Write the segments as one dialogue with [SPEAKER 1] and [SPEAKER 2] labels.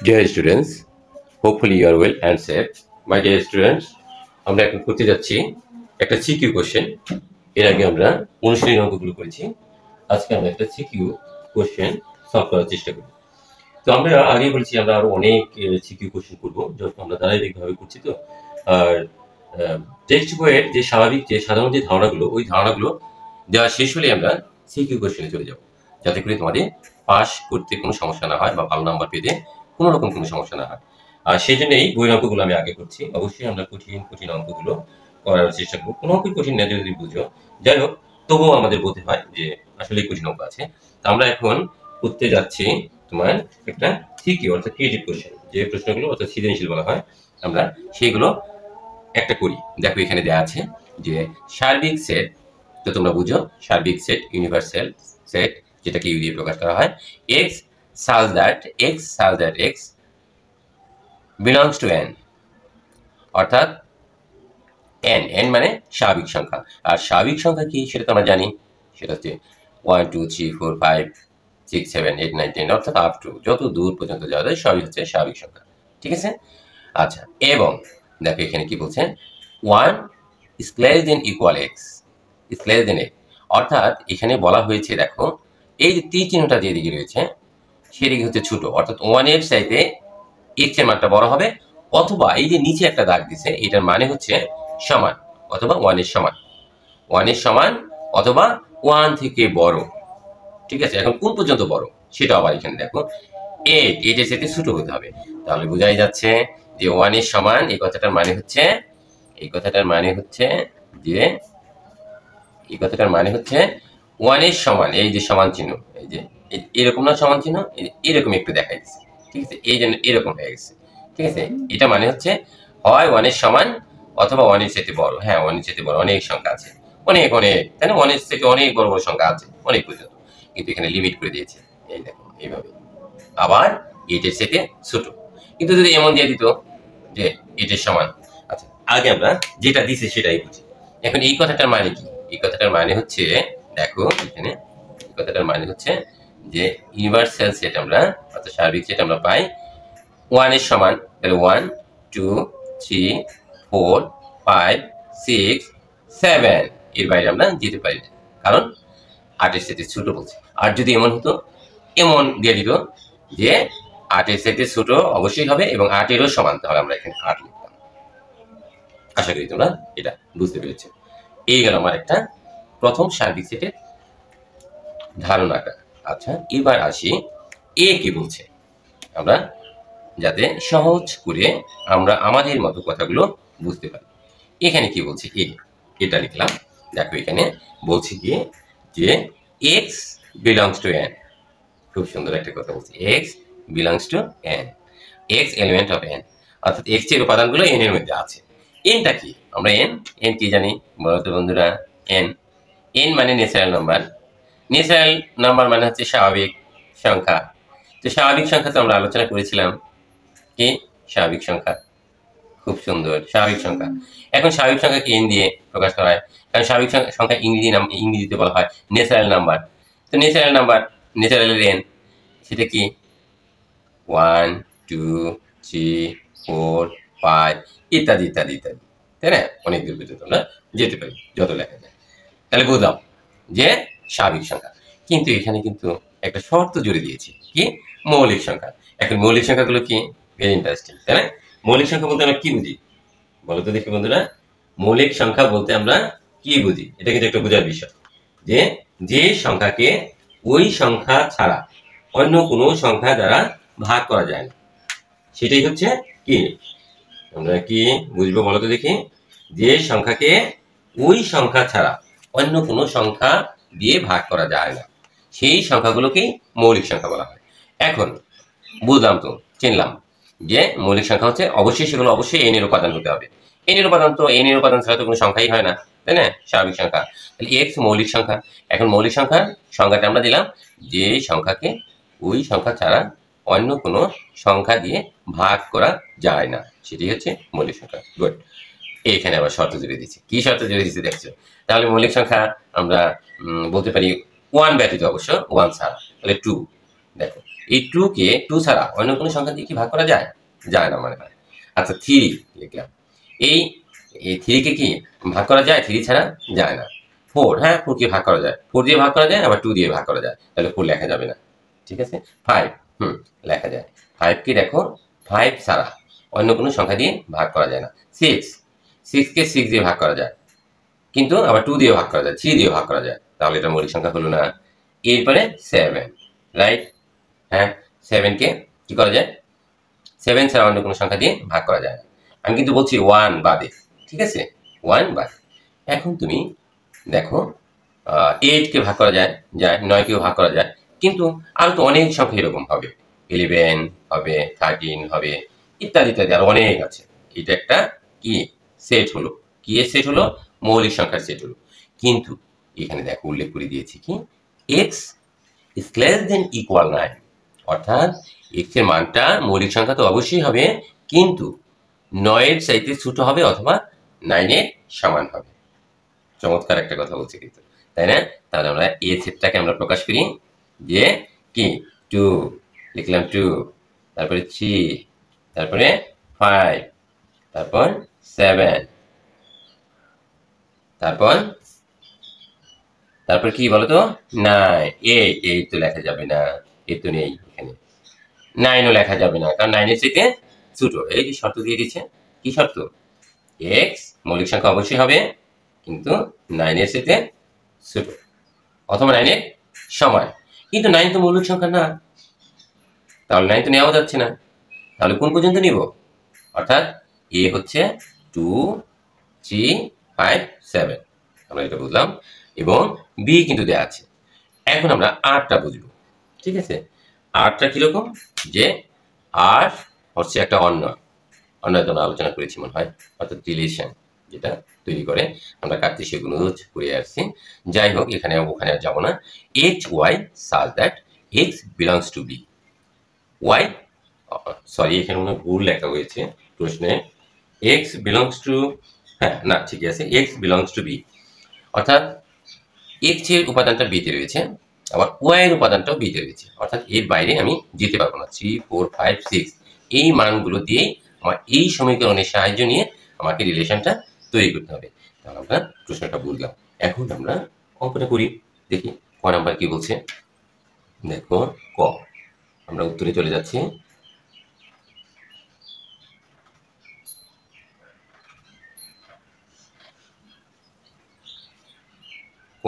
[SPEAKER 1] Dear students, hopefully you are well and safe. My dear students, আমরা এখন করতে যাচ্ছি একটা সিকিউ কোশ্চেন। এর আগে আমরা অনুশীলনী অঙ্কগুলো করেছি। আজকে আমরা একটা সিকিউ কোশ্চেন সলভ করার চেষ্টা করব। তো আমরা আগে বলেছি আমরা আরো অনেক সিকিউ কোশ্চেন করব, যখন আমরা ধারাবাহিকভাবে করছি। তো আর টেক্সট বইয়ের যে স্বাভাবিক যে সাধারণ যে ধারণাগুলো, ওই ধারণাগুলো দেওয়া শেষ হলে আমরা সিকিউ কোশ্চেনে চলে যাব, যাতে করে তোমাদের পাস করতে কোনো সমস্যা না হয় বা ভালো নাম্বার পেতে কোনো রকম কোনো সমস্যা না হয়। আর সেই জন্য এই বইয়ের অঙ্কগুলো আমি আগে করছি। অবশ্যই আমরা কঠিন কঠিন অঙ্কগুলো করার চেষ্টা করবো। কোনো অঙ্কই কঠিন না যদি বুঝো, যাই হোক তবুও আমাদের বলতে হয় যে আসলে কঠিন অঙ্ক আছে। আমরা এখন করতে যাচ্ছি তোমার একটা সিকিউ অর্থাৎ ক্রিয়েটিভ কোশ্চেন, যে প্রশ্নগুলো অর্থাৎ সৃজনশীল বলা হয়, আমরা সেগুলো একটা করি। দেখো এখানে দেওয়া আছে যে সার্বিক সেট, তো তোমরা বুঝো সার্বিক সেট ইউনিভার্সাল সেট, যেটাকে ইউ দিয়ে প্রকাশ করা হয়। X such that x belongs to n, অর্থাৎ n মানে স্বাভাবিক সংখ্যা। আর স্বাভাবিক সংখ্যা কি সেটা তো আমরা জানি, সেটা হচ্ছে 1 2 3 4 5 6 7 8 9 10, অর্থাৎ আপ টু যত দূর পর্যন্ত যাওয়া যায় সবই হচ্ছে স্বাভাবিক সংখ্যা। ঠিক আছে? আচ্ছা, এবং দেখো এখানে কি বলছেন, 1 is less than equal x is less than x, অর্থাৎ এখানে বলা হয়েছে দেখো এই যে তীর চিহ্নটা যেদিকে রয়েছে সেদিকে হচ্ছে ছোট, অর্থাৎ 1 এর চাইতে x এর মানটা বড় হবে, অথবা এই যে নিচে একটা দাগ দিছে এটার মানে হচ্ছে সমান, অথবা 1 এর সমান, 1 এর সমান অথবা 1 থেকে বড়। ঠিক আছে? এখন কোন পর্যন্ত বড় সেটা আবার এখানে দেখো 8 এর সাথে ছোট হতে হবে। তাহলে বোঝাই যাচ্ছে যে 1 এর সমান, এই কথাটার মানে হচ্ছে যে এই কথাটার মানে হচ্ছে 1 এর সমান, এই যে সমান চিহ্ন, এই যে এরকম না সমান চিহ্ন, এরকম একটু দেখাই দিচ্ছে। ঠিক আছে? এই জন্য এরকম হয়ে গেছে। ঠিক আছে? এটা মানে হচ্ছে হয় 1 এর সমান অথবা 1 এর চাইতে বড়। হ্যাঁ, 1 এর চাইতে বড় অনেক সংখ্যা আছে, অনেক তাই না? 1 এর থেকে অনেক বড় বড় সংখ্যা আছে অনেক পর্যন্ত, কিন্তু এখানে লিমিট করে দিয়েছে এই দেখো এইভাবে। আবার 8 এর চাইতে ছোট, কিন্তু যদি এমন দিয়ে দিত যে 8 এর সমান। আচ্ছা, আগে আমরা যেটা দিছে সেটাই বুঝি। এখন এই কথাটার মানে কি? এই কথাটার মানে হচ্ছে দেখো এখানে এই কথাটার মানে হচ্ছে যে ইউনিভার্সাল সেট আমরা অর্থাৎ সার্বিক সেট আমরা পাই 1 এর সমান, তাহলে 1 2 3 4 5 6 7, এর বাইরে আমরা যেতে পারি না, কারণ 8 এর সাথে ছোট বলছে। আর যদি এমন হতো, এমন দিয়ে দিত যে 8 এর সাথে ছোট অবশ্যই হবে এবং 8 এরও সমান, তাহলে আমরা এখানে 8 লিখতাম। আশা করি তোমরা এটা বুঝতে পেরেছো। এই গেল আমার একটা প্রথম সার্বিক সেটের ধারণাটা। আচ্ছা, এবার আসি এ কি বলছে, আমরা যাতে সহজ করে আমরা আমাদের মতো কথাগুলো বুঝতে পারি। এখানে কি বলছে, এটা লিখলাম। দেখো এখানে বলছে কি যে x belongs to n, খুব সুন্দর একটা কথা বলছে, x belongs to n, x element of n, অর্থাৎ x এর উপাদানগুলো n এর মধ্যে আছে। nটা কি? আমরা n কি জানি বলতো বন্ধুরা? n মানে ন্যাচারাল নাম্বার মানে হচ্ছে স্বাভাবিক সংখ্যা। তো স্বাভাবিক সংখ্যা তো আমরা আলোচনা করেছিলাম, কি স্বাভাবিক সংখ্যা, খুব সুন্দর স্বাভাবিক সংখ্যা। এখন স্বাভাবিক সংখ্যাকে n দিয়ে প্রকাশ করা হয়, কারণ স্বাভাবিক সংখ্যা ইংরেজিতে বলা হয় ন্যাচারাল নাম্বার। তো ন্যাচারালের n সেটা কি 1 2 3 4 5 ইত্যাদি ইত্যাদি ইত্যাদি, তাই না? অনেক দূর পর্যন্ত আমরা যেতে পারি যত লেখা যায়। তাহলে বুঝলাম যে স্বাভাবিক সংখ্যা, কিন্তু এখানে কিন্তু একটা শর্ত জুড়ে দিয়েছি, কি? মৌলিক সংখ্যা। এখন মৌলিক সংখ্যাগুলো কি? ভেরি ইন্টারেস্টিং, তাই না? মৌলিক সংখ্যা বলতে আমরা কি বুঝি বলো তো দেখি বন্ধুরা? মৌলিক সংখ্যা বলতে আমরা কি বুঝি? এটা কিন্তু একটা বোঝার বিষয়, যে সংখ্যাকে ওই সংখ্যা ছাড়া অন্য কোনো সংখ্যা দ্বারা ভাগ করা যায় না, সেটাই হচ্ছে কি? আমরা কি বুঝবো বলো তো দেখি? যে সংখ্যাকে ওই সংখ্যা ছাড়া অন্য কোনো সংখ্যা দিয়ে ভাগ করা যায় না, সেই সংখ্যাগুলোকেই মৌলিক সংখ্যা বলা হয়। এখন বুঝলাম তো, চিনলাম যে মৌলিক সংখ্যা হচ্ছে অবশ্যই সেগুলো অবশ্যই n এর উপাদান হতে হবে। n এর উপাদান ছাড়া তো কোনো সংখ্যাই হয় না, তাই না? স্বাভাবিক সংখ্যা, তাহলে x মৌলিক সংখ্যা। এখন মৌলিক সংখ্যার সংজ্ঞাটা আমরা দিলাম যে সংখ্যাকে ওই সংখ্যা ছাড়া অন্য কোনো সংখ্যা দিয়ে ভাগ করা যায় না, সেটি হচ্ছে মৌলিক সংখ্যা। গুড। এখানে আবার শর্ত জুড়ে দিচ্ছি। কি শর্ত জুড়ে দিচ্ছি দেখছো? তাহলে মৌলিক সংখ্যা আমরা বলতে পারি 1 ব্যতীত, অবশ্য 1 ছাড়া, তাহলে 2। দেখো এই 2 কে 2 ছাড়া অন্য কোনো সংখ্যা দিয়ে কি ভাগ করা যায়? যায় না মনে হয়। আচ্ছা 3 লিখলাম। এই 3 কে কি ভাগ করা যায়? 3 ছাড়া যায় না। 4, হ্যাঁ 4 কে ভাগ করা যায়। 4 দিয়ে ভাগ করা যায়, আবার 2 দিয়ে ভাগ করা যায়। তাহলে 4 লেখা যাবে না। ঠিক আছে? 5 লেখা যায়। 5 কে দেখো 5 ছাড়া অন্য কোনো সংখ্যা দিয়ে ভাগ করা যায় না। 6 কে 6 দিয়ে ভাগ করা যায়। কিন্তু আবার 2 দিয়ে ভাগ করা যায়, 3 দিয়ে ভাগ করা যায়। তাহলে এটা মৌলিক সংখ্যা হলো না। এরপরে 7, রাইট? হ্যাঁ 7 কে কি করা যায়? 7 ছাড়া অন্য কোনো সংখ্যা দিয়ে ভাগ করা যায় না। আমি কিন্তু বলছি 1 বাদে, ঠিক আছে? 1 বাদে। এখন তুমি দেখো 8 কে ভাগ করা যায়, 9 কেও ভাগ করা যায়। কিন্তু আরো তো অনেক সংখ্যা এরকম হবে। 11 হবে, 13 হবে, ইত্যাদি ইত্যাদি আরো অনেক আছে। এটা একটা কি সেট হলো? কি এর সেট হলো? মৌলিক সংখ্যার সেট হলো। কিন্তু এখানে দেখো উল্লেখ করে দিয়েছি কি x is less than equal 9, অর্থাৎ x এর মানটা মৌলিক সংখ্যা তো অবশ্যই হবে, কিন্তু 9 এর চাইতে ছোট হবে অথবা 9 এর সমান হবে। চমৎকার একটা কথা বলছি কিন্তু, তাই না? তাহলে আমরা এই সেটটাকে আমরা প্রকাশ করি যে কি 2 লিখলাম, 2 তারপরে 3 তারপরে 5 তারপর 7 তারপর কি বলতো 9। এই তো লেখা যাবে না, এই তো নেই এখানে। 9 ও লেখা যাবে না, কারণ 9 এর চাইতে ছোট। এই যে শর্ত দিয়ে দিচ্ছে, কি শর্ত? x মৌলিক সংখ্যা অবশ্যই হবে, কিন্তু 9 এর চাইতে ছোট অথবা 9 এর সমান। কিন্তু 9 তো মৌলিক সংখ্যা না, তাহলে 9 তো নেওয়া যাচ্ছে না। তাহলে কোন পর্যন্ত নিব? অর্থাৎ a হচ্ছে 2 3 5 7, আমরা এটা বুঝলাম, এবং b কিন্তু দেয়া আছে। এখন আমরা আরটা বুঝবো, ঠিক আছে? আরটা কিরকম? যে আর হচ্ছে একটা অন্যের জন্য আলোচনা করেছি মনে হয়, অর্থাৎ রিলেশন যেটা তৈরি করে, আমরা কার্তেশীয় গুণজ করে আসছি। যাই হোক, এখানে ওখানে আর যাবো না। h y such that x belongs to b, y sorry এখানে মনে ভুল লেখা হয়েছে প্রশ্নে, x belongs to, হ্যাঁ না ঠিকই আছে, x belongs to b, অর্থাৎ x এর উপাদানটা b তে রয়েছে, আবার y এর উপাদানটাও b তে রয়েছে, অর্থাৎ এর বাইরে আমি যেতে পারবো না। 3 4 5 6 এই মানগুলো দিয়ে আমার এই সমীকরণের সাহায্য নিয়ে আমাকে রিলেশনটা তৈরি করতে হবে। তাহলে আমরা প্রশ্নটা বুঝলাম। এখন আমরা অঙ্কটা করি, দেখি ক নাম্বার কি বলছে। দেখো ক, আমরা উত্তরে চলে যাচ্ছি। ক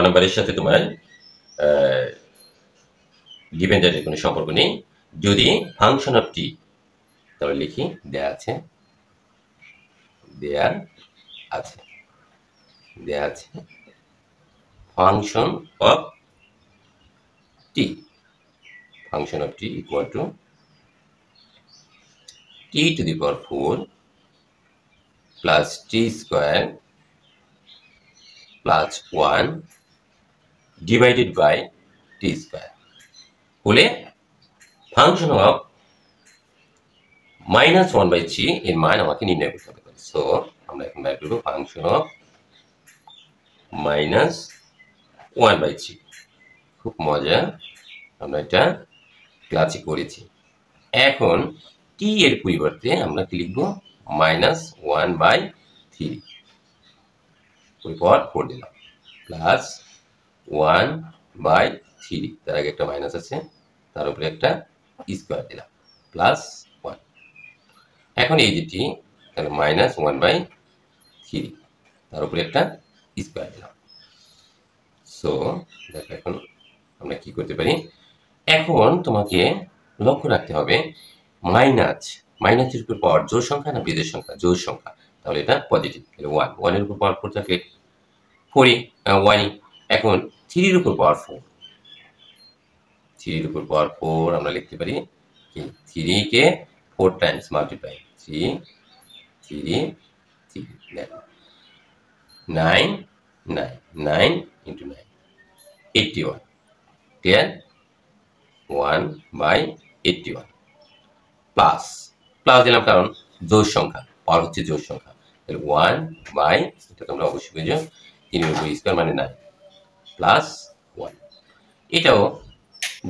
[SPEAKER 1] নাম্বারের সাথে তোমার গিভেন দ্যাটের কোনো সম্পর্ক নেই। যদি ফাংশন অফ টি, তাহলে লিখি দেয়া আছে function of T equal to T to the power 4 plus T square plus 1 divided by T square হলে ফাংশন অফ -1/3 এর মান আমাকে নির্ণয় করতে হবে। সো আমরা এখন বের করব ফাংশন অফ -1/3। খুব মজা, আমরা এটা ক্লাসে করেছি। এখন টি এর পরিবর্তে আমরা কি লিখব? -1/3 4 দিলাম প্লাস 1/3, তার আগে একটা মাইনাস আছে, তার উপরে একটা স্কোয়ার দিলাম প্লাস 1। এখন এই যেটি তাহলে -1/3, তার উপরে একটা স্কোয়ার দিলাম। সো দেখো এখন আমরা কি করতে পারি। এখন তোমাকে লক্ষ্য রাখতে হবে মাইনাসের উপর পাওয়ার জোড় সংখ্যা না বিজোড় সংখ্যা? জোড় সংখ্যা, তাহলে এটা পজিটিভ, তাহলে 1 এর উপর পাওয়ার 4 থাকলে 4ই 1ই। এখন 3 এর উপর পাওয়ার 4, 3 এর উপর পাওয়ার 4 আমরা লিখতে পারি কি 3 কে 4 টাইমস মাল্টিপ্লাই, 3 3 3 দেখো 9 9 9 ইন্টু 9 81, ক্লিয়ার? 1/81 প্লাস দিলাম কারণ জোড় সংখ্যা, পাওয়ার হচ্ছে জোড় সংখ্যা, তাহলে 1 এটা তোমরা অবশ্যই বুঝো 3 এর উপর স্কয়ার মানে 9 প্লাস 1, এটাও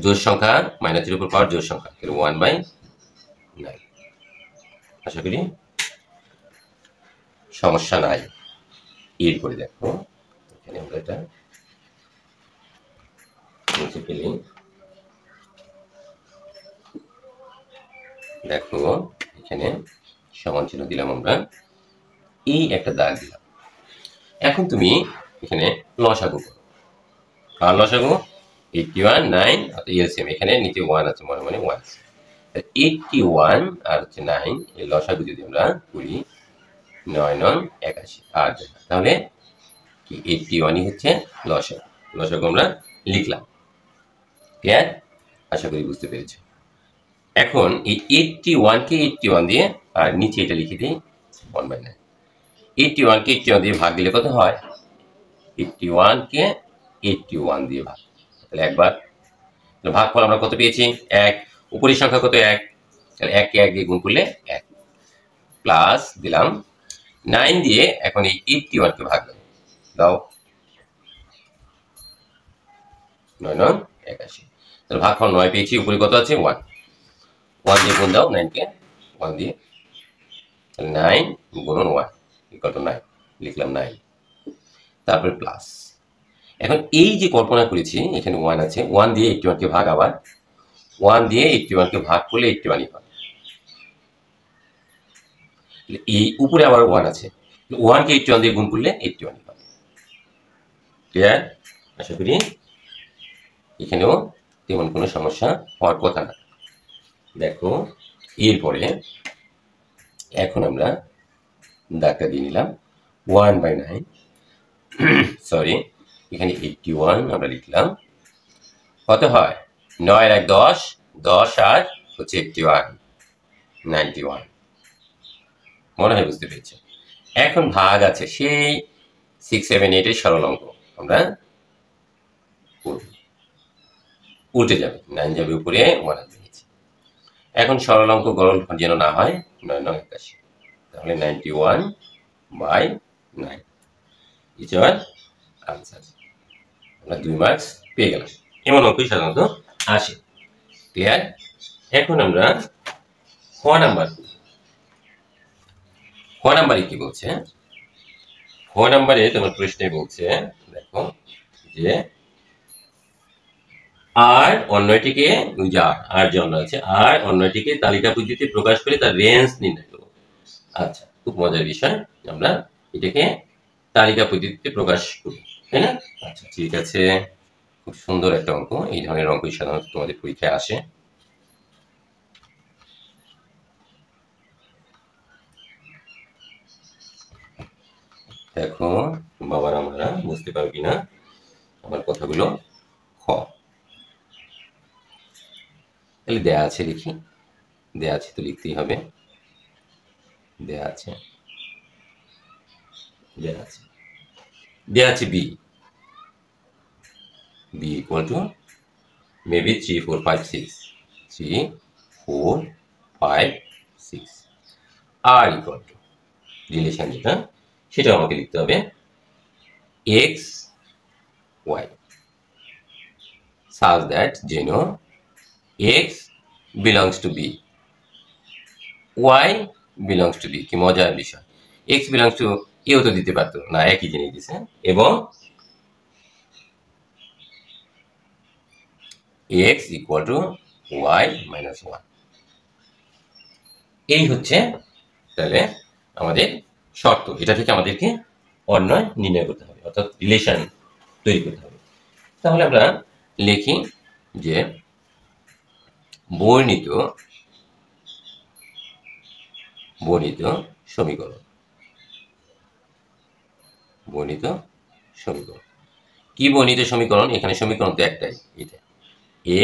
[SPEAKER 1] জোড় সংখ্যা -3 উপর পাওয়ার জোড় সংখ্যা 1/9। আশা করি সমস্যা নাই। এরপরে দেখো এখানে আমরা এটা নিচে পেলি, দেখো এখানে সমান চিহ্ন দিলাম আমরা, এই একটা দাগ দিলাম। এখন তুমি এখানে লসাগু করো। আর লসাগু 81 9 এলসিএম, এখানে নিচে 1 আছে, মানে 1 81 আর হচ্ছে 9, এই লসাগু যদি আমরা করি 9 9 81 আর তাহলে কি 81ই হচ্ছে লসাগু। লসাগু আমরা লিখলাম। ক্লিয়ার? আশা করি বুঝতে পেরেছো। এখন এই 81 কে 81 দিয়ে আর নিচে এটা লিখে দিই 1/9। 81 কে 81 দিয়ে ভাগ দিলে কত হয়? 81 কে 81 দিয়ে ভাগ, তাহলে একবার ভাগফল আমরা কত পেয়েছি? 1। উপরের সংখ্যা কত? 1, তাহলে 1 কে 1 দিয়ে গুণ করলে 1 প্লাস দিলাম 9 দিয়ে এখন এই 81 কে ভাগ দাও 9 9 81, তাহলে ভাগফল 9 পেয়েছি, উপরে কত আছে? 1 দিয়ে গুণ দাও 9 কে 1 দিয়ে, তাহলে 9 গুণন 1 ইকুয়াল টু 9, লিখলাম 9, তারপরে প্লাস। এখন এই যে কল্পনা করেছি এখানে 1 আছে, 1 দিয়ে 81 কে ভাগ, আবার 1 দিয়ে 81 কে ভাগ করলে 81ই হয়। এই উপরে আবার 1 আছে, 1 কে 81 দিয়ে গুণ করলে 81ই হয়। ক্লিয়ার? আশা করি এখানেও তেমন কোনো সমস্যা হওয়ার কথা না। দেখো এরপরে এখন আমরা দাগটা দিয়ে নিলাম 1/9, সরি এখানে 81 আমরা লিখলাম। কত হয়? 9 আর 1 10, 10 আর হচ্ছে 81 91। মনে হয় বুঝতে পেরেছি। এখন ভাগ আছে সেই 6 7 8 এর সরল অঙ্ক, আমরা উল্টে যাবে, 9 যাবে উপরে, 1 আসবে নিচে। এখন সরল অঙ্ক গরল যেন না হয়, 9 9 81, তাহলে 91/9 ইজ আওয়ার আনসার। আমরা 2 মার্কস পেয়ে গেলাম। এমন অঙ্কই সাধারণত আসে। ক্লিয়ার? এখন আমরা খ নাম্বারে কি বলছে? খ নাম্বারে তোমার প্রশ্নে বলছে, দেখো যে আর অন্যটিকে আর যে অন্য আছে, আর অন্যটিকে তালিকা পদ্ধতিতে প্রকাশ করে তার রেঞ্জ নির্ণয় করো। আচ্ছা, খুব মজার বিষয়, আমরা এটাকে তালিকা পদ্ধতিতে প্রকাশ করি, তাই না? আচ্ছা ঠিক আছে, খুব সুন্দর একটা অঙ্ক। এই ধরনের অঙ্কই সাধারণত তোমাদের পরীক্ষায় আসে। দেখো বাবার আমরা বুঝতে পারো কিনা আমার কথাগুলো। খ, তাহলে দেয়া আছে, লিখি। দেয়া আছে তো লিখতেই হবে। দেয়া আছে B equal to maybe 3 4 5 6, 3 4 5 6। R equal to relation যেটা, সেটা আমাকে লিখতে হবে x y such that যেন x belongs to b, y belongs to b। কি মজার বিষয়, x belongs to এও তো দিতে পারতো না, একই জিনিস দিছে, এবং x equal to y minus 1। এই হচ্ছে তাহলে আমাদের শর্ত। এটা থেকে আমাদেরকে অন্যয় নির্ণয় করতে হবে, অর্থাৎ রিলেশন তৈরি করতে হবে। তাহলে আমরা লিখি যে বর্ণিত সমীকরণ। কি বর্ণিত সমীকরণ? এখানে সমীকরণ তো একটাই, এটা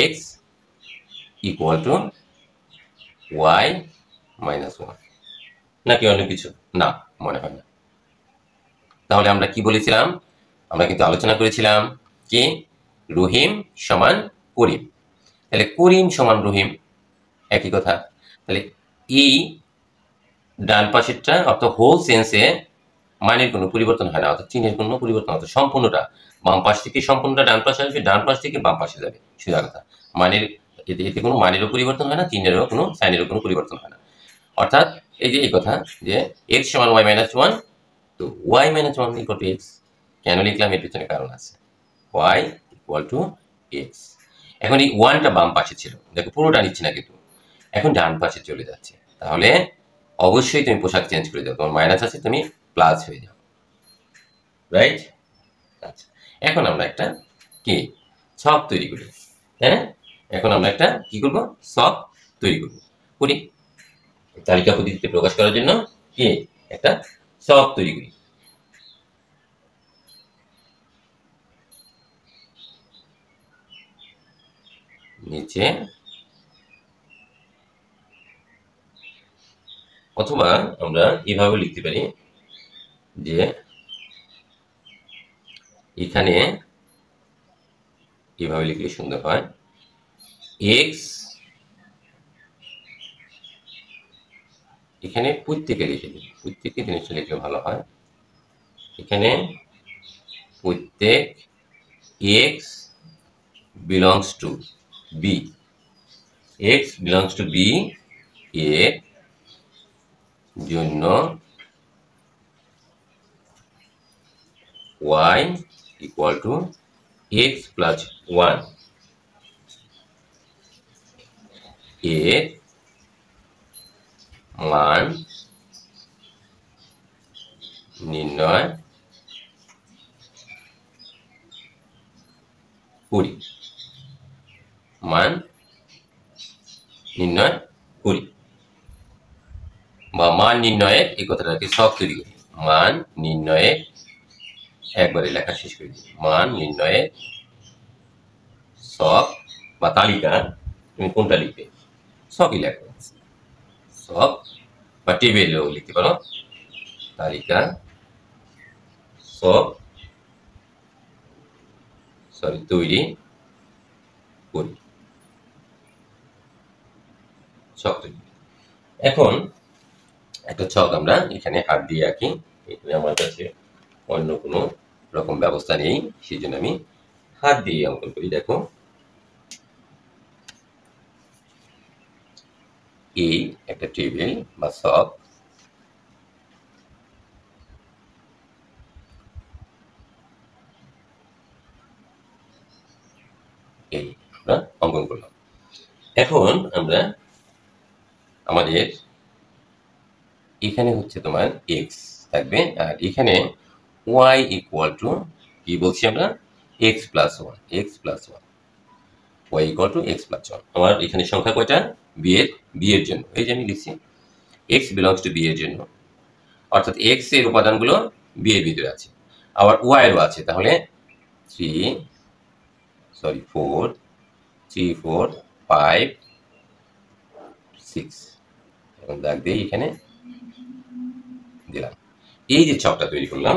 [SPEAKER 1] x equal to y minus 1, নাকি অন্য কিছু? না, মনে হয় না। তাহলে আমরা কি বলেছিলাম? আমরা কিন্তু আলোচনা করেছিলাম কি রহিম সমান করিম। তাহলে করিম সমান রহিম, একই কথা। তাহলে এই ডান পাশেরটা অর্থাৎ হোল সেন্সে মানের কোনো পরিবর্তন হয় না, অর্থাৎ চিহ্নের কোনো পরিবর্তন, অর্থাৎ সম্পূর্ণটা বাম পাশ থেকে সম্পূর্ণটা ডান পাশে আসবে, ডান পাশ থেকে বাম পাশে যাবে, সোজা কথা। মানের এতে কোনো মানেরও পরিবর্তন হয় না, চিহ্নেরও কোনো সাইনেরও কোনো পরিবর্তন হয় না। অর্থাৎ এই যে এই কথা যে x সমান y মাইনাস 1, তো y minus 1 equal to x। কেন লিখলাম এর পিছনে কারণ আছে। y equal to x। এখন এই 1টা বাম পাশে ছিল, দেখো পুরোটা নিচ্ছে না কিন্তু, এখন ডান পাশে চলে যাচ্ছে। তাহলে অবশ্যই তুমি পোশাক চেঞ্জ করে দাও, তোমার মাইনাস আছে তুমি প্লাস হয়ে যাও, রাইট? আচ্ছা, এখন আমরা একটা কি ছক তৈরি করি, তাই না? এখন আমরা একটা কি করব, ছক তৈরি করব। করি তালিকা পদ্ধতিতে প্রকাশ করার জন্য কি একটা ছক তৈরি করি। নিচে অথবা আমরা এভাবে লিখতে পারি যে এখানে এভাবে লিখলে সুন্দর হয়, x এখানে প্রত্যেকে লিখে দিই, প্রত্যেকে জিনিসটা লিখলে ভালো হয়। এখানে প্রত্যেক x belongs to b, x belongs to b এর জন্য y equal to x plus 1 এর মান নির্ণয় করি, মান নির্ণয় করি, বা মান নির্ণয়ের এই কথাটাকে ছক তৈরি করি। মান নির্ণয়ের, একবারে লেখা শেষ করে দিই, মান নির্ণয়ের ছক বা তালিকা, তুমি কোনটা লিখবে, ছকই লেখো, ছক বা টেবিলেও লিখতে পারো, তালিকা ছক তৈরি করি, ছক তৈরি। এখন একটা ছক আমরা এখানে হাত দিয়ে আঁকি, এখানে আমার কাছে অন্য কোনো রকম ব্যবস্থা নেই, সেই জন্য আমি হাত দিয়ে অঙ্কন করি। দেখো এই একটা টেবিল বা ছক, এই আমরা অঙ্কন করলাম। এখন আমরা আমাদের এখানে হচ্ছে তোমার x থাকবে, আর এখানে y ইকুয়াল টু কি বলছি আমরা, x plus 1, x plus 1, y equal to x plus 1। আমার এখানে সংখ্যা কয়টা, b এর জন্য, এই যে আমি লিখছি x বিলংস টু b এর জন্য, অর্থাৎ x এর উপাদানগুলো b এর ভিতরে আছে, আবার y এরও আছে। তাহলে 4 3 4 5 6, এখন দাগ দিয়ে এখানে দিলাম। এই যে ছকটা তৈরি করলাম,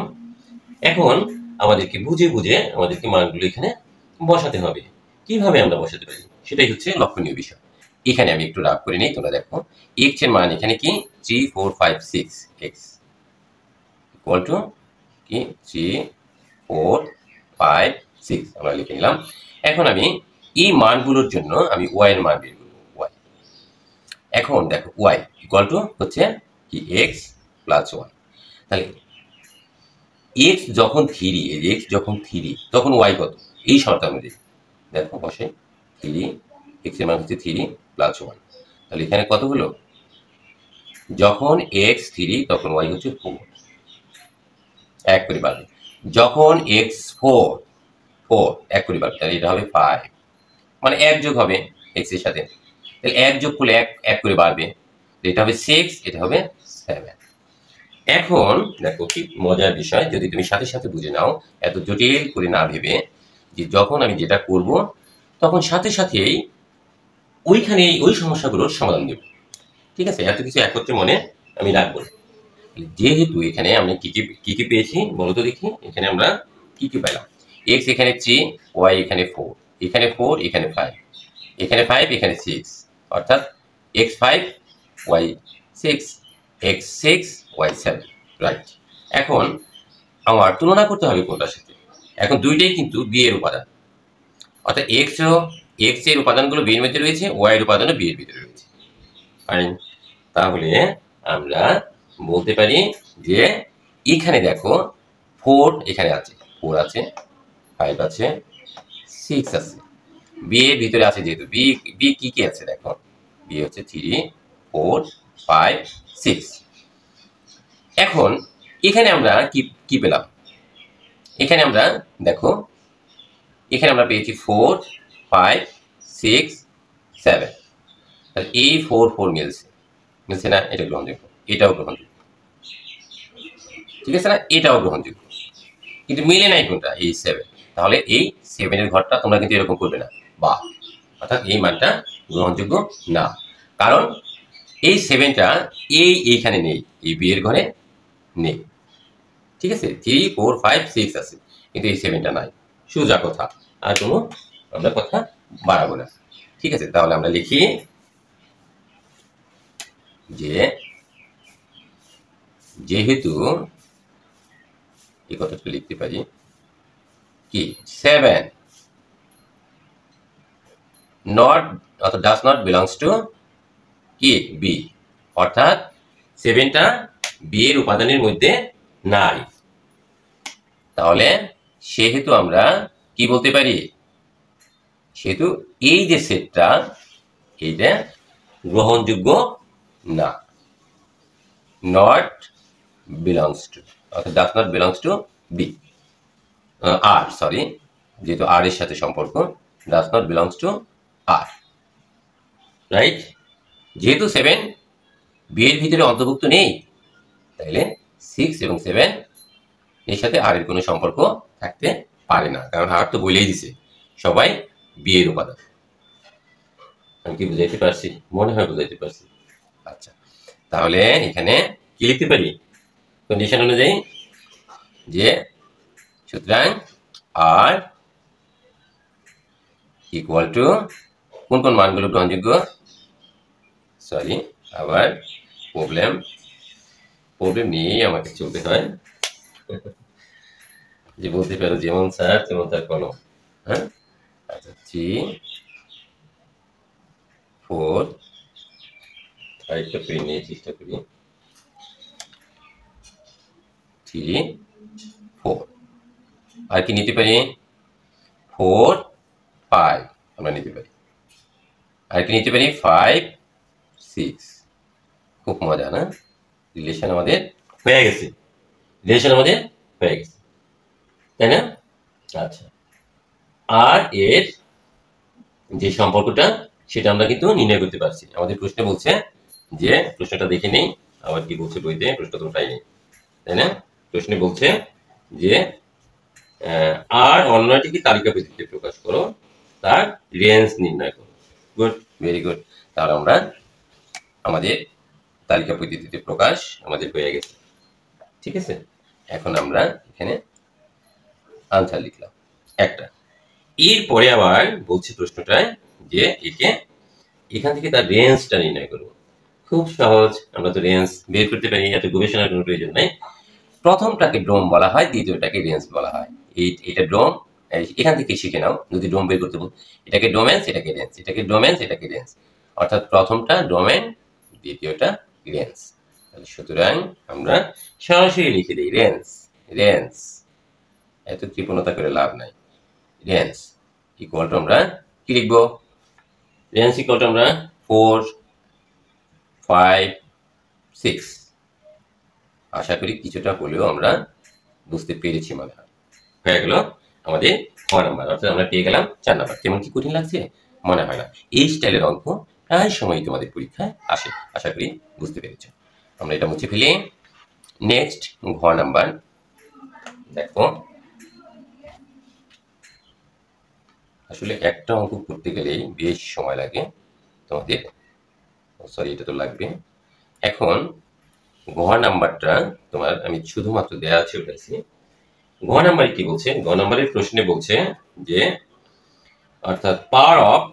[SPEAKER 1] এখন আমাদেরকে বুঝে বুঝে আমাদেরকে মানগুলো এখানে বসাতে হবে। কিভাবে আমরা বসাতে পারি সেটাই হচ্ছে লক্ষণীয় বিষয়। এখানে আমি একটু রাফ করে নিই, তোমরা দেখো x এর মান এখানে কি 3 4 5 6, x ইকুয়াল টু কি 3 4 5 6 আমরা লিখে নিলাম। এখন আমি এই মানগুলোর জন্য আমি y এর মান বের করব, y। এখন দেখো y ইকুয়াল টু হচ্ছে কি x প্লাস 1, তাহলে x যখন 3, এই x যখন 3 তখন y কত, এই শর্ত অনুযায়ী দেখো বসে 3, x এর মান হচ্ছে 3 প্লাস 1, তাহলে এখানে কত হলো, যখন x 3 তখন y হচ্ছে 4, এক করে বাড়বে। যখন x 4 এক করে বাড়বে, তাহলে এটা হবে 5, মানে এক যোগ হবে x এর সাথে, তাহলে এক যোগ করলে এক করে বাড়বে, এটা হবে 6, এটা হবে 7। এখন দেখো কি মজার বিষয়, যদি তুমি সাথে সাথে বুঝে নাও, এত জটিল করে না ভেবে, যে যখন আমি যেটা করব তখন সাথে সাথেই ওইখানে ওই সমস্যাগুলোর সমাধান দেব, ঠিক আছে? এত কিছু একত্রে মনে আমি রাখবো। যেহেতু এখানে আমি কি কি পেয়েছি বলো তো দেখি, এখানে আমরা কি কি পেলাম, x এখানে 3, y এখানে 4, এখানে 4 এখানে 5, এখানে 5 এখানে 6, অর্থাৎ x 5 y 6, x 6 y 7, right? এখন আমার তুলনা করতে হবে কোনটার সাথে, এখন দুইটাই কিন্তু b এর উপাদান, অর্থাৎ x ও এক্স এর উপাদানগুলো বি এর মধ্যে রয়েছে, ওয়াই এর উপাদানও বি এর ভিতরে রয়েছে। তাহলে আমরা বলতে পারি যে এখানে দেখো 4 এখানে আছে, 4 আছে, 5 আছে, 6 আছে, বি এর ভিতরে আছে যেহেতু বি বি কি কি আছে দেখো, বি হচ্ছে 3 4 5 6। এখন এখানে আমরা কি কি পেলাম, এখানে আমরা দেখো এখানে আমরা পেয়েছি 4 5 6 7, তাহলে এই 4 4 মিলছে না, এটা গ্রহণযোগ্য, এটাও গ্রহণযোগ্য, ঠিক আছে না, এটাও গ্রহণযোগ্য, কিন্তু মিলে নাই কোনটা, এই 7। তাহলে এই 7 এর ঘরটা তোমরা কিন্তু এরকম করবে না, বা অর্থাৎ এই মানটা গ্রহণযোগ্য না, কারণ এই 7টা এইখানে নেই, এই বি এর ঘরে নেই, ঠিক আছে। 3 4 5 6 আছে, কিন্তু এই 7টা নাই, সোজা কথা, আর কোনো আমরা কথা বাড়াবো না, ঠিক আছে। তাহলে আমরা লিখি যে যেহেতু এই কথাটা লিখতে পারি কি 7 নট অর্থাৎ ডাজ নট বিলংস টু কি বি, অর্থাৎ 7টা বি এর উপাদানের মধ্যে নাই, তাহলে সেহেতু আমরা কি বলতে পারি, সেহেতু এই যে সেটটা এইটা গ্রহণযোগ্য না, নট বিলংস টু অর্থাৎ does not belongs to B, R sorry, যেহেতু আর এর সাথে সম্পর্ক, does not belongs to R, right. যেহেতু 7 বি এর ভিতরে অন্তর্ভুক্ত নেই, তাইলে 6 এবং 7 এর সাথে আর এর কোনো সম্পর্ক থাকতে পারে না, কারণ আর তো বলেই দিছে সবাই বি এর উপাদান। আমি কি বুঝাইতে পারছি? মনে হয় বুঝাইতে পারছি। আচ্ছা, তাহলে এখানে কি লিখতে পারি কন্ডিশন অনুযায়ী, যে সুতরাং আর ইকুয়াল টু কোন কোন মানগুলো গ্রহণযোগ্য, সরি আবার প্রবলেম নিয়েই আমাকে চলতে হয়, যে বলতে পারো যেমন স্যার তেমন তার কলম, হ্যাঁ। আচ্ছা 3 4 আরেকটা পেন নিয়ে চেষ্টা করি, 3 4, আর কি নিতে পারি 4 5 আমরা নিতে পারি, আর কি নিতে পারি 5 6। খুব মজা না, রিলেশন আমাদের হয়ে গেছে, তাই না? আচ্ছা, আর এর যে সম্পর্কটা সেটা আমরা কিন্তু নির্ণয় করতে পারছি। আমাদের প্রশ্ন বলছে যে, প্রশ্নটা দেখে নেই আবার কি বলছে বইতে, প্রশ্ন তো পাইনি, তাই না? প্রশ্নে বলছে যে আর অন্যটিকে তালিকা পদ্ধতিতে প্রকাশ করো, তার রেঞ্জ নির্ণয় করো। Good, very good. তাহলে আমরা আমাদের তালিকা পদ্ধতিতে প্রকাশ আমাদের হয়ে গেছে, ঠিক আছে। এখন আমরা এখানে আনসার লিখলাম একটা, এরপরে আবার বলছি প্রশ্নটায় যে একে এখান থেকে তার রেঞ্জটা নির্ণয় করবো। খুব সহজ, আমরা তো রেঞ্জ বের করতে পারি, এত গবেষণার কোনো প্রয়োজন নাই। প্রথমটাকে ড্রোম বলা হয়, দ্বিতীয়টাকে রেঞ্জ বলা হয়। এটা ড্রোম, এখান থেকে শিখে নাও, যদি ড্রোম বের করতে বল, এটাকে ডোমেন্স, এটাকে রেঞ্জ, এটাকে ডোমেন্স, এটাকে রেঞ্জ, অর্থাৎ প্রথমটা ডোমেন, দ্বিতীয়টা রেঞ্জ। সুতরাং আমরা সরাসরি লিখে দিই রেঞ্জ, এত কৃপণতা করে লাভ নাই। রেঞ্জ ইকুয়াল টু আমরা কি লিখবো, রেঞ্জ ইকুয়াল টু আমরা 4 5 6। আশা করি কিছুটা হলেও আমরা বুঝতে পেরেছি, মনে হয় হয়ে গেল আমাদের 6 নাম্বার, অর্থাৎ আমরা পেয়ে গেলাম 4 নাম্বার। তেমন কি কঠিন লাগছে? মনে হয় না। এই স্টাইলের অঙ্ক প্রায় সময় তোমাদের পরীক্ষায় আসে, আশা করি বুঝতে পেরেছ। আমরা এটা মুছে ফেলি। নেক্সট ঘ নাম্বার, দেখো আসলে একটা অঙ্ক করতে গেলেই বেশ সময় লাগে তোমাদের, সরি এটা তো লাগবে। এখন ঘ নাম্বারটা তোমার আমি শুধুমাত্র দেয়া আছে উঠাইছি। ঘ নাম্বারে কি বলছে, ঘ নাম্বারের প্রশ্নে বলছে যে অর্থাৎ পাওয়ার অফ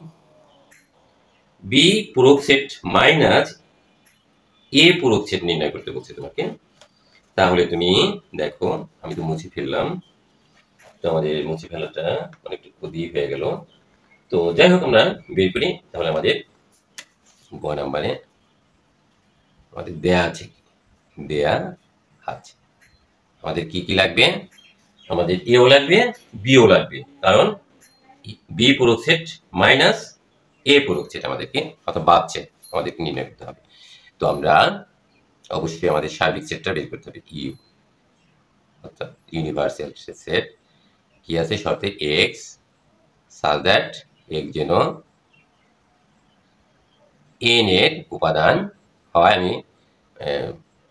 [SPEAKER 1] বি পূরক সেট মাইনাস এ পূরক সেট নির্ণয় করতে বলছে তোমাকে। তাহলে তুমি দেখো, আমি তো মুছে ফেললাম, তো আমাদের মুছে ফেলাটা অনেকটা ক্ষতি হয়ে গেল। তো যাই হোক আমরা বের করি। তাহলে আমাদের গ নাম্বারে আমাদের দেয়া আছে, দেয়া আছে আমাদের কি কি লাগবে, আমাদের এও লাগবে বিও লাগবে, কারণ বি পূরক সেট মাইনাস এ পূরক সেট আমাদেরকে অথবা বাদ সেট আমাদেরকে নির্ণয় করতে হবে। তো আমরা অবশ্যই আমাদের সার্বিক সেটটা বের করতে হবে, ইউ অর্থাৎ ইউনিভার্সাল সেট কি আছে শর্তে এক্স সাজ দ্যাট এক্স যেন এন এর উপাদান হয়, আমি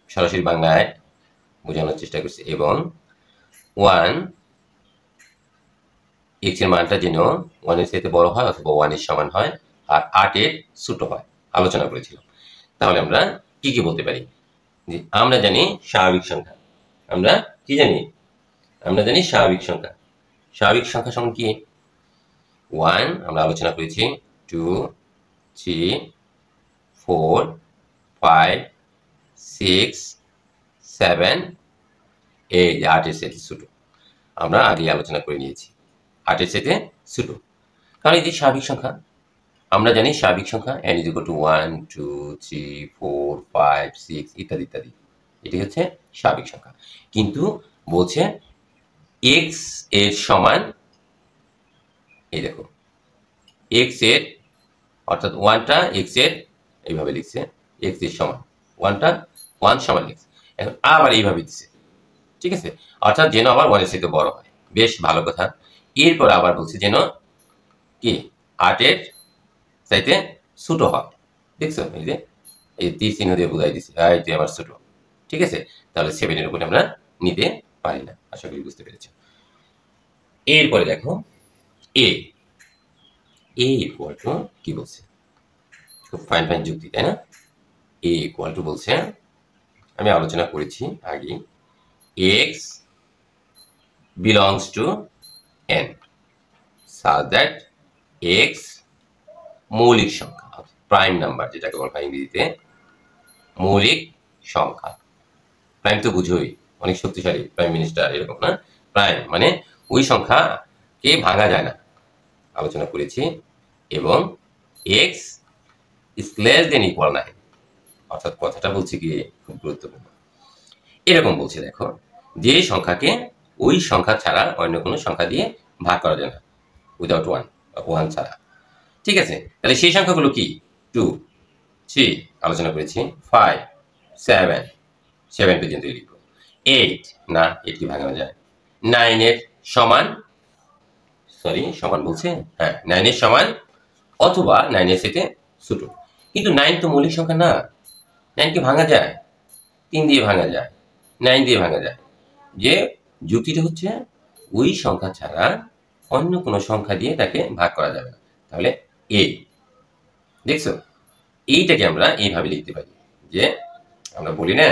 [SPEAKER 1] সরাসরি বাংলায় বোঝানোর চেষ্টা করছি, এবং ওয়ান এক্স এর মানটা যেন ওয়ানের সাথে বড় হয় অথবা ওয়ানের সমান হয় আর 8 এর ছোট হয়, আলোচনা করেছিলাম। তাহলে আমরা কি কি বলতে পারি, যে আমরা জানি স্বাভাবিক সংখ্যা, আমরা কি জানি, আমরা জানি স্বাভাবিক সংখ্যা, স্বাভাবিক সংখ্যা সমান কি 1 আমরা আলোচনা করেছি, 2 3 4 5 6 7 এই যে 8 এর সাথে ছোট, আমরা আগে আলোচনা করে নিয়েছি 8 এর সাথে ছোট, কারণ এই যে স্বাভাবিক সংখ্যা আমরা জানি স্বাভাবিক সংখ্যা n = 1 2 3 4 5 6 ইত্যাদি ইত্যাদি, এটি হচ্ছে স্বাভাবিক সংখ্যা। কিন্তু বলছে x এর সমান, এই দেখো x এর অর্থাৎ 1টা x এর এইভাবে লিখছে, x এর সমান 1টা 1 সমান লিখছে, এখন আবার এইভাবে দিচ্ছে, ঠিক আছে, অর্থাৎ যেন আবার 1 এর থেকে বড় হয়, বেশ ভালো কথা। এরপর আবার বলছে যেন কি 8 এর চাইতে ছোট হয়, দেখছো এই যে এই তীর চিহ্ন দিয়ে বোঝাই দিচ্ছি, এই যে আমার ছোট, ঠিক আছে, তাহলে 7 এর উপরে আমরা নিতে পারি না, আশা করি বুঝতে পেরেছো। এরপরে দেখো এ ইকুয়াল টু কি বলছে, খুব ফাইন ফাইন যুক্তি, তাই না? এ ইকুয়াল টু বলছে, আমি আলোচনা করেছি আগে, x belongs to N such that x মৌলিক সংখ্যা, প্রাইম নাম্বার যেটাকে বলা হয় ইংরেজিতে মৌলিক সংখ্যা। প্রাইম তো বুঝোই, অনেক শক্তিশালী প্রাইম মিনিস্টার এরকম না, প্রাইম মানে ওই সংখ্যাকে ভাঙা যায় না, আলোচনা করেছি, এবং x is less than equal 9, অর্থাৎ কথাটা বলছি কি খুব গুরুত্বপূর্ণ, এরকম বলছে দেখো যে সংখ্যাকে ওই সংখ্যা ছাড়া অন্য কোনো সংখ্যা দিয়ে ভাগ করা যায় না, উইদাউট ওয়ান ছাড়া, ঠিক আছে। তাহলে সেই সংখ্যাগুলো কি 2 3 আলোচনা করেছি, 5 7 পর্যন্ত লিখবো, 8 না 8 কি ভাঙানো যায়, 9 এর সমান, সরি সমান বলছে, হ্যাঁ 9 এর সমান অথবা 9 এর সাথে ছোট, কিন্তু 9 তো মৌলিক সংখ্যা না, 9 কি ভাঙা যায়, 3 দিয়ে ভাঙা যায়, 9 দিয়ে ভাঙা যায়, যে যুক্তিটা হচ্ছে ওই সংখ্যা ছাড়া অন্য কোনো সংখ্যা দিয়ে তাকে ভাগ করা যাবে না, তাহলে এ, দেখছো এইটাকে আমরা এইভাবে লিখতে পারি, যে আমরা বলি না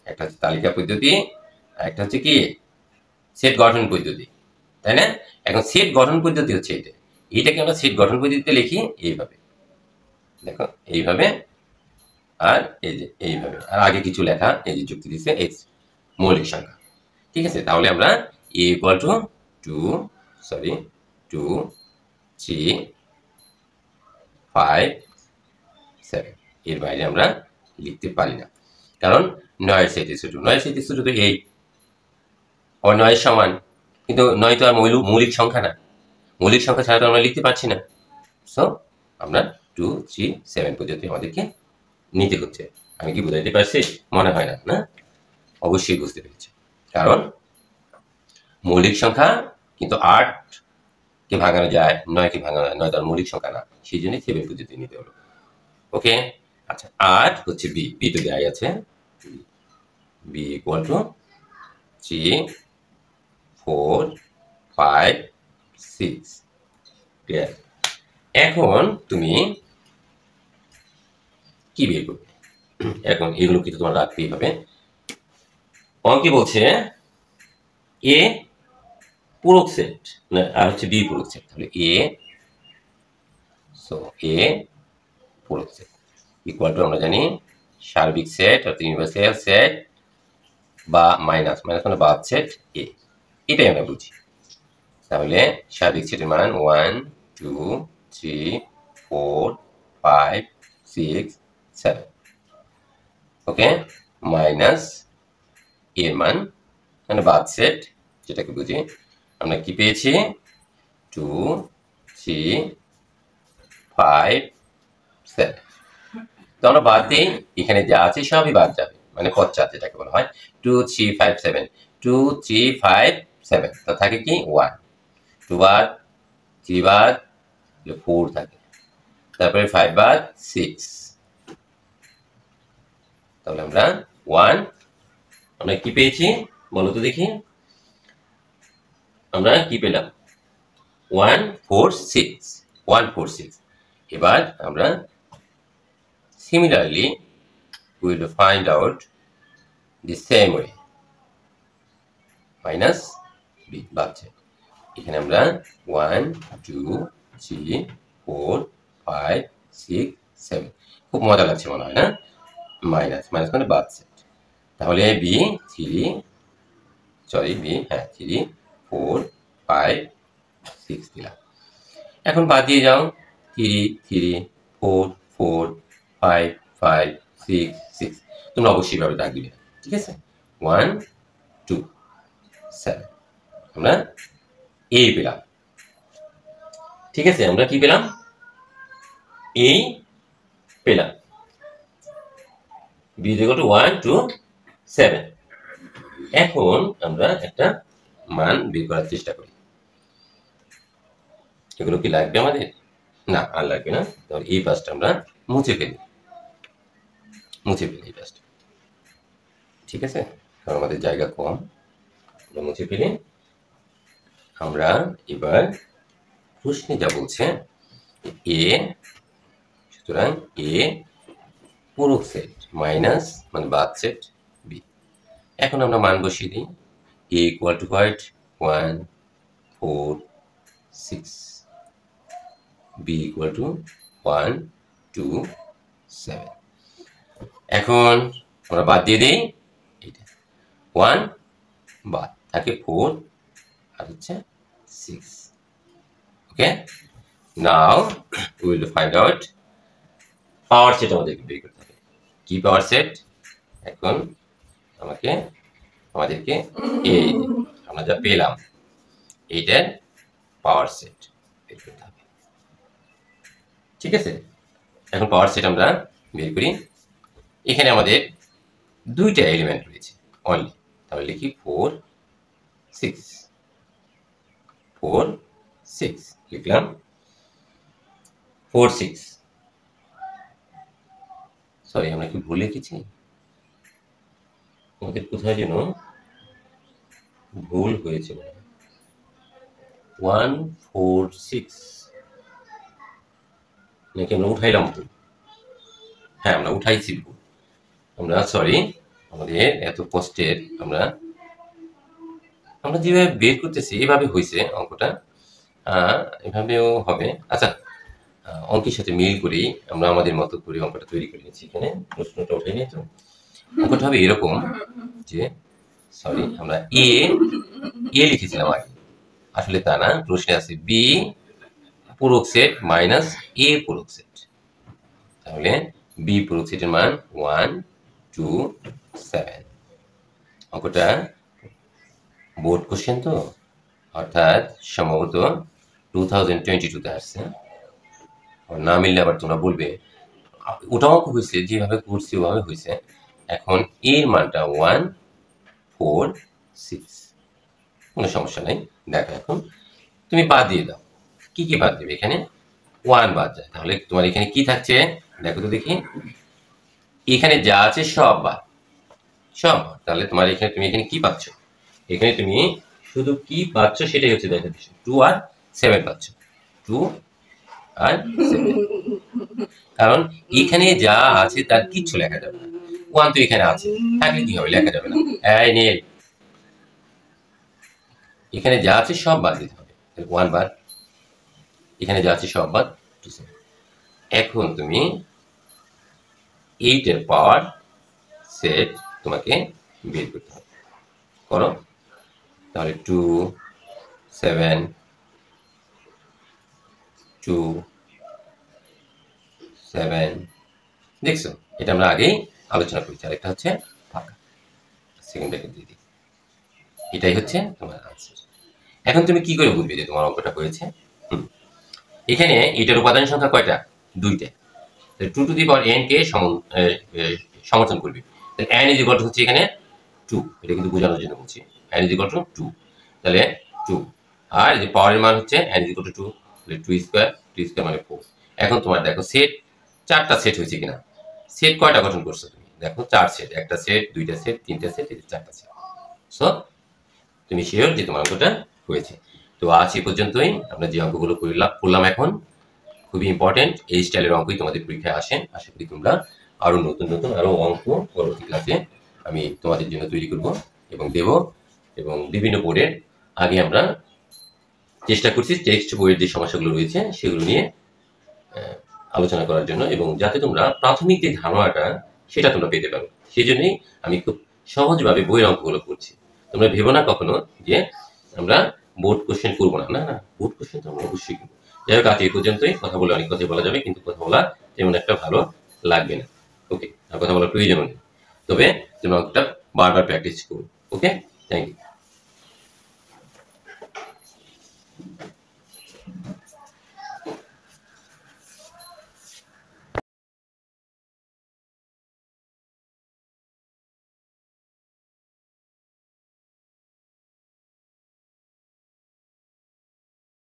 [SPEAKER 1] একটা হচ্ছে তালিকা পদ্ধতি আর একটা হচ্ছে কি সেট গঠন পদ্ধতি, তাই না? এখন সেট গঠন পদ্ধতি হচ্ছে এইটাকে আমরা সেট গঠন পদ্ধতিতে লিখি এইভাবে, দেখো এইভাবে, আর এই যে এইভাবে, আর আগে কিছু লেখা এই যে যুক্তি দিচ্ছে এক্স মৌলিক সংখ্যা, ঠিক আছে। তাহলে আমরা এ ইকুয়াল টু 2 3 5 7 এর বাইরে আমরা লিখতে পারি না, কারণ 9 এর সাথে ছোট, 9 এর সাথে ছোট তো 8, আর 9 এর সমান, কিন্তু 9 তো আর মৌলিক সংখ্যা না, মৌলিক সংখ্যা ছাড়া তো আমরা লিখতে পারছি না, সো আমরা 2 3 7 পর্যন্ত আমাদেরকে নিতে হচ্ছে। আমি কি বুঝাইতে পারছি? মনে হয় না, না অবশ্যই বুঝতে পেরেছি, কারণ মৌলিক সংখ্যা কিন্তু 8 কে ভাঙানো যায়, 9 কে ভাঙানো যায়, 9 তার মৌলিক সংখ্যা না, সেই জন্য 7 পদ্ধতি নিতে হলো, ওকে। আচ্ছা 8 হচ্ছে বি তো দেয়াই আছে, বি ইকুয়াল টু 3 4 5 6, ক্লিয়ার। এখন তুমি কি বের করবে, এখন এগুলো কিন্তু তোমার রাখতেই হবে। অঙ্কে বলছে এ পূরক সেট আর হচ্ছে বি পূরক সেট, তাহলে এ পূরক সেট ইকুয়াল টু আমরা জানি সার্বিক সেট অর্থাৎ ইউনিভার্সাল সেট বা মাইনাস মানে বাদ সেট এ, এটাই আমরা বুঝি। তাহলে সার্বিক সেটের মান 1 2 3 4 5 6 7 ওকে মাইনাস এর মান মানে বাদ সেট যেটাকে বুঝি আমরা কি পেয়েছি 2 3 5 7 তো আমরা বাদ দিই এখানে যা আছে সবই বাদ যাবে মানে পশ্চাৎ যেটাকে বলা হয় 2 3 5 7 2 3 5 7 তো থাকে কি 1 2 বাদ 3 বাদ 4 থাকে তারপরে 5 বাদ 6 তাহলে আমরা 1 আমরা কি পেয়েছি বলো তো দেখি আমরা কি পেলাম 146 এবার আমরা similarly we will find out the same way minus b বাচ্চা এখানে আমরা 1 2 3 4 5 6 7 খুব মজা লাগছে মনে হয় না মাইনাস মানে বাদ সেট তাহলে b 3 b হ্যাঁ 3 4 5 6 দিলাম এখন বাদ দিয়ে যাও 3 3 4 4 5 5 6 6 তোমরা অবশ্যই ভাবে দাগ দিবে ঠিক আছে 1 2 7 আমরা a পেলাম ঠিক আছে আমরা কি পেলাম a পেলাম b = 1 2 7 এখন আমরা একটা মান বের করার চেষ্টা করি এগুলো কি লাগবে আমাদের না আর লাগবে না তাহলে এই পাশটা আমরা মুছে ফেলি এই পাশটা ঠিক আছে কারণ আমাদের জায়গা কম আমরা মুছে ফেলি আমরা এবার প্রশ্নে যা বলছে a সুতরাং a পুরো সেট মাইনাস মানে বাদ সেট b এখন আমরা মান বসিয়ে দিই a = 1 4 6 b = 1 2 7 এখন আমরা বাদ দিয়ে দিই এটা 1 বাদ থাকে 4 আর হচ্ছে 6 ওকে নাও we will find out power set আমাদেরকে বের করতে হবে কি পাওয়ার সেট এখন আমাদেরকে এই আমরা যা পেলাম এইটার পাওয়ার সেট বের করতে হবে ঠিক আছে এখন পাওয়ার সেট আমরা বের করি এখানে আমাদের দুইটা এলিমেন্ট রয়েছে অনলি তাহলে লিখি 4 6 লিখলাম 4 6 সরি আমরা কি ভুল লিখেছি আমাদের কোথায় যেন ভুল হয়েছে 1 4 6 নাকি আমরা উঠাইলাম ভুল হ্যাঁ আমরা উঠাইছি ভুল আমরা সরি আমাদের এত কষ্টের আমরা যেভাবে বের করতেছি এভাবে হয়েছে অঙ্কটা এভাবেও হবে আচ্ছা অঙ্কের সাথে মিল করেই আমরা আমাদের মতো করে অঙ্কটা তৈরি করে নিয়েছি এখানে প্রশ্নটা উঠে নিয়ে তো অঙ্কটা হবে এরকম যে সরি আমরা এ লিখেছিলাম আগে আসলে তা না প্রশ্নে আছে বি পূরক সেট মাইনাস এ পূরক সেট তাহলে বি পূরক সেটের মান 1 2 7 অঙ্কটা বোর্ড কোশ্চেন তো অর্থাৎ সম্ভবত 2022 তে আসছে না মিললে আবার তোমরা বলবে ওটা অঙ্ক হয়েছে যেভাবে করছি ওভাবে হয়েছে এখন এর মানটা 1 4 6 কোনো সমস্যা নেই দেখো এখন তুমি বাদ দিয়ে দাও কি বাদ দেবে এখানে 1 বাদ যায় তাহলে তোমার এখানে কি থাকছে দেখো তো দেখি এখানে যা আছে সব বাদ সব তাহলে তোমার এখানে তুমি এখানে কি পাচ্ছ এখানে তুমি শুধু কি পাচ্ছ সেটাই হচ্ছে দেখার বিষয় 2 আর 7 পাচ্ছ 2 আর 7 কারণ এখানে যা আছে তার কিচ্ছু লেখা যাবে না 1 তো এখানে আছে থাকলে কি হবে লেখা যাবে না এই নে এখানে যা আছে সব বাদ দিতে হবে 1 বাদ এখানে যা আছে সব বাদ 2 7 এখন তুমি 8 এর পাওয়ার সেট তোমাকে বের করতে হবে করো তাহলে 2 7 2 7 দেখছো, এটা আমরা আগেই আলোচনা করেছি। আর একটা হচ্ছে ফাঁকা, সেকেন্ড ব্র্যাকেট দিয়ে দিই। এটাই হচ্ছে তোমার আনসার। এখন তুমি কি করে বুঝবে যে তোমার অঙ্কটা হয়েছে? এখানে এটার উপাদান সংখ্যা কয়টা? 2টা। 2 টু দি পাওয়ার n কে সমর্থন করবে। n ইজ ইকুয়াল টু হচ্ছে এখানে 2, এটা কিন্তু বোঝানোর জন্য বলছি। n ইজ ইকুয়াল টু 2, তাহলে 2। আর যে পাওয়ারের মান হচ্ছে n ইজ ইকুয়াল টু 2, তাহলে 2 স্কয়ার, 2 স্কয়ার মানে 4। এখন তোমার দেখো সেট 4টা সেট হয়েছে কিনা। সেট কয়টা গঠন করছো তুমি? দেখো 4 সেট, একটা সেট, দুইটা সেট, তিনটা সেট, 4টা সেট। সো তুমি শিওর যে তোমার অঙ্কটা হয়েছে। তো আজ এই পর্যন্তই। আমরা যে অঙ্কগুলো করলাম এখন খুবই ইম্পর্টেন্ট। এই স্টাইলের অঙ্কই তোমাদের পরীক্ষায় আসেন। আশা করি তোমরা আরো নতুন নতুন আরো অঙ্ক পরবর্তী ক্লাসে আমি তোমাদের জন্য তৈরি করব এবং দেব। এবং বিভিন্ন বোর্ডের আগে আমরা চেষ্টা করছি টেক্সট বইয়ের যে সমস্যাগুলো রয়েছে সেগুলো নিয়ে আলোচনা করার জন্য, এবং যাতে তোমরা প্রাথমিক যে ধারণাটা সেটা তোমরা পেতে পারো। সেই জন্যই আমি খুব সহজভাবে বইয়ের অঙ্কগুলো করছি। তোমরা ভেবো না কখনো যে আমরা বোর্ড কোশ্চেন করবো না, না না, বোর্ড কোশ্চেন তো আমরা অবশ্যই করবো। যাই হোক, আজ এই পর্যন্তই। কথা বলে অনেক কথাই বলা যাবে, কিন্তু কথা বলা তেমন একটা ভালো লাগবে না। ওকে, আর কথা বলার প্রয়োজন নেই। তবে তোমরা অঙ্কটা বারবার প্র্যাকটিস করো। ওকে, থ্যাংক ইউ।